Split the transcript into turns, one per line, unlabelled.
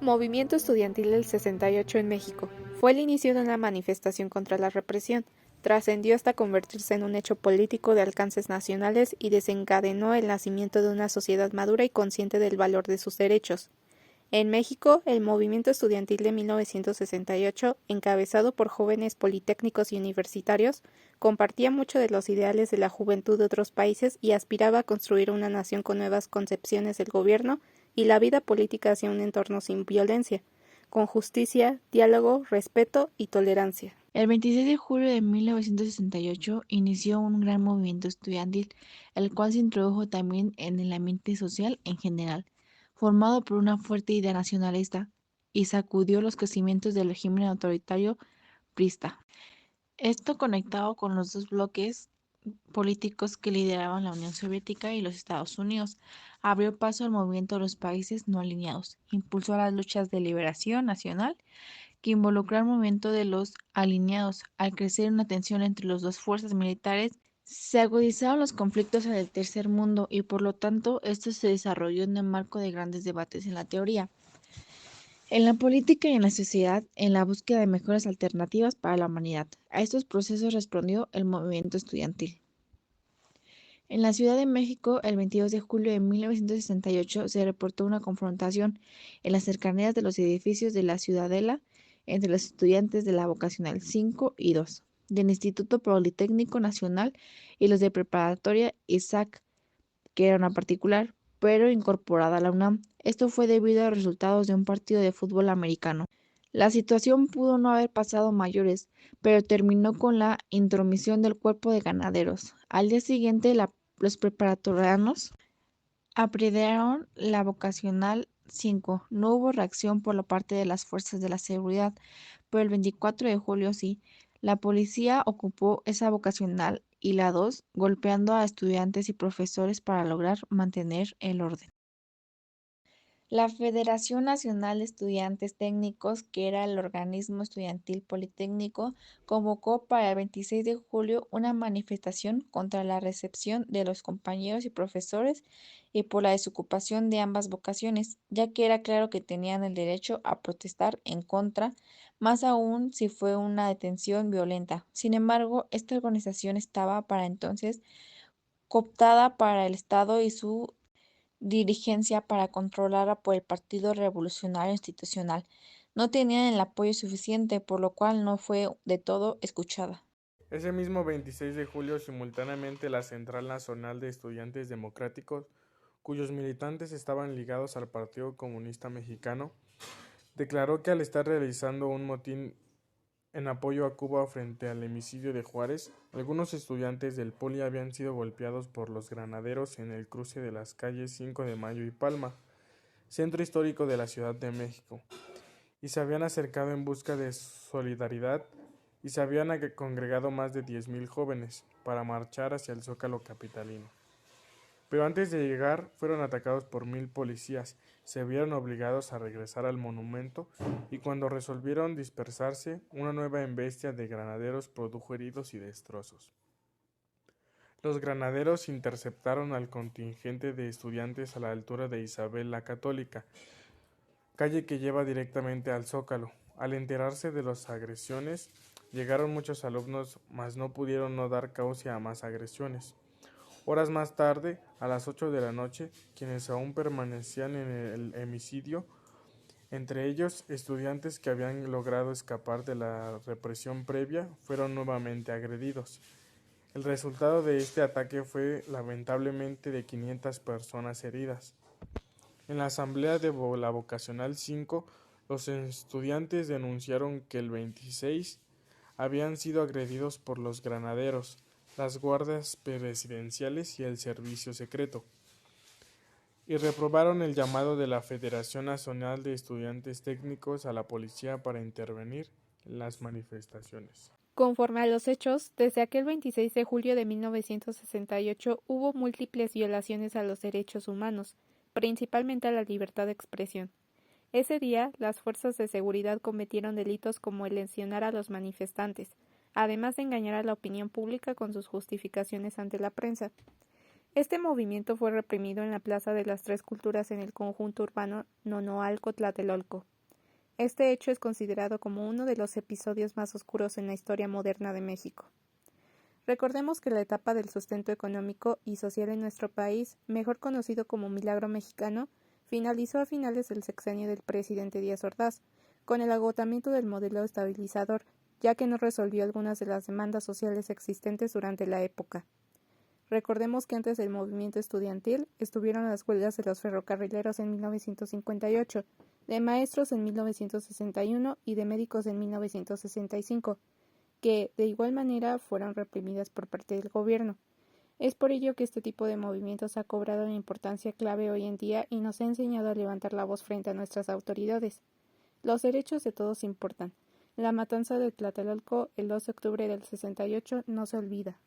Movimiento Estudiantil del 68 en México. Fue el inicio de una manifestación contra la represión. Trascendió hasta convertirse en un hecho político de alcances nacionales y desencadenó el nacimiento de una sociedad madura y consciente del valor de sus derechos. En México, el movimiento estudiantil de 1968, encabezado por jóvenes politécnicos y universitarios, compartía mucho de los ideales de la juventud de otros países y aspiraba a construir una nación con nuevas concepciones del gobierno y la vida política hacia un entorno sin violencia, con justicia, diálogo, respeto y tolerancia.
El 26 de julio de 1968 inició un gran movimiento estudiantil, el cual se introdujo también en el ambiente social en general, formado por una fuerte idea nacionalista, y sacudió los crecimientos del régimen autoritario priista. Esto conectado con los dos bloques políticos que lideraban la Unión Soviética y los Estados Unidos, abrió paso al movimiento de los países no alineados, impulsó las luchas de liberación nacional que involucró al movimiento de los alineados. Al crecer una tensión entre las dos fuerzas militares, se agudizaron los conflictos en el tercer mundo y por lo tanto esto se desarrolló en el marco de grandes debates en la teoría, en la política y en la sociedad, en la búsqueda de mejores alternativas para la humanidad. A estos procesos respondió el movimiento estudiantil. En la Ciudad de México, el 22 de julio de 1968, se reportó una confrontación en las cercanías de los edificios de la Ciudadela entre los estudiantes de la Vocacional 5 y 2 del Instituto Politécnico Nacional y los de Preparatoria Isaac, que era una particular, pero incorporada a la UNAM. Esto fue debido a los resultados de un partido de fútbol americano. La situación pudo no haber pasado mayores, pero terminó con la intromisión del cuerpo de ganaderos. Al día siguiente, los preparatorianos apedrearon la vocacional 5. No hubo reacción por la parte de las fuerzas de la seguridad, pero el 24 de julio sí. La policía ocupó esa vocacional y la 2, golpeando a estudiantes y profesores para lograr mantener el orden. La Federación Nacional de Estudiantes Técnicos, que era el organismo estudiantil politécnico, convocó para el 26 de julio una manifestación contra la recepción de los compañeros y profesores y por la desocupación de ambas vocaciones, ya que era claro que tenían el derecho a protestar en contra, más aún si fue una detención violenta. Sin embargo, esta organización estaba para entonces cooptada para el Estado y su dirigencia para controlarla por el Partido Revolucionario Institucional. No tenían el apoyo suficiente, por lo cual no fue de todo escuchada.
Ese mismo 26 de julio, simultáneamente, la Central Nacional de Estudiantes Democráticos, cuyos militantes estaban ligados al Partido Comunista Mexicano, declaró que al estar realizando un motín en apoyo a Cuba frente al homicidio de Juárez, algunos estudiantes del Poli habían sido golpeados por los granaderos en el cruce de las calles 5 de Mayo y Palma, centro histórico de la Ciudad de México, y se habían acercado en busca de solidaridad y se habían congregado más de 10,000 jóvenes para marchar hacia el Zócalo capitalino. Pero antes de llegar fueron atacados por 1,000 policías, se vieron obligados a regresar al monumento y cuando resolvieron dispersarse, una nueva embestia de granaderos produjo heridos y destrozos. Los granaderos interceptaron al contingente de estudiantes a la altura de Isabel la Católica, calle que lleva directamente al Zócalo. Al enterarse de las agresiones, llegaron muchos alumnos, mas no pudieron no dar causa a más agresiones. Horas más tarde, a las 8 de la noche, quienes aún permanecían en el homicidio, entre ellos estudiantes que habían logrado escapar de la represión previa, fueron nuevamente agredidos. El resultado de este ataque fue lamentablemente de 500 personas heridas. En la asamblea de la Vocacional 5, los estudiantes denunciaron que el 26 habían sido agredidos por los granaderos, las guardias presidenciales y el servicio secreto, y reprobaron el llamado de la Federación Nacional de Estudiantes Técnicos a la policía para intervenir en las manifestaciones.
Conforme a los hechos, desde aquel 26 de julio de 1968 hubo múltiples violaciones a los derechos humanos, principalmente a la libertad de expresión. Ese día, las fuerzas de seguridad cometieron delitos como el lesionar a los manifestantes, además de engañar a la opinión pública con sus justificaciones ante la prensa. Este movimiento fue reprimido en la Plaza de las Tres Culturas en el conjunto urbano Nonoalco-Tlatelolco. Este hecho es considerado como uno de los episodios más oscuros en la historia moderna de México. Recordemos que la etapa del sustento económico y social en nuestro país, mejor conocido como Milagro Mexicano, finalizó a finales del sexenio del presidente Díaz Ordaz, con el agotamiento del modelo estabilizador, ya que no resolvió algunas de las demandas sociales existentes durante la época. Recordemos que antes del movimiento estudiantil estuvieron las huelgas de los ferrocarrileros en 1958, de maestros en 1961 y de médicos en 1965, que, de igual manera, fueron reprimidas por parte del gobierno. Es por ello que este tipo de movimientos ha cobrado una importancia clave hoy en día y nos ha enseñado a levantar la voz frente a nuestras autoridades. Los derechos de todos importan. La matanza de Tlatelolco el 2 de octubre del 68 no se olvida.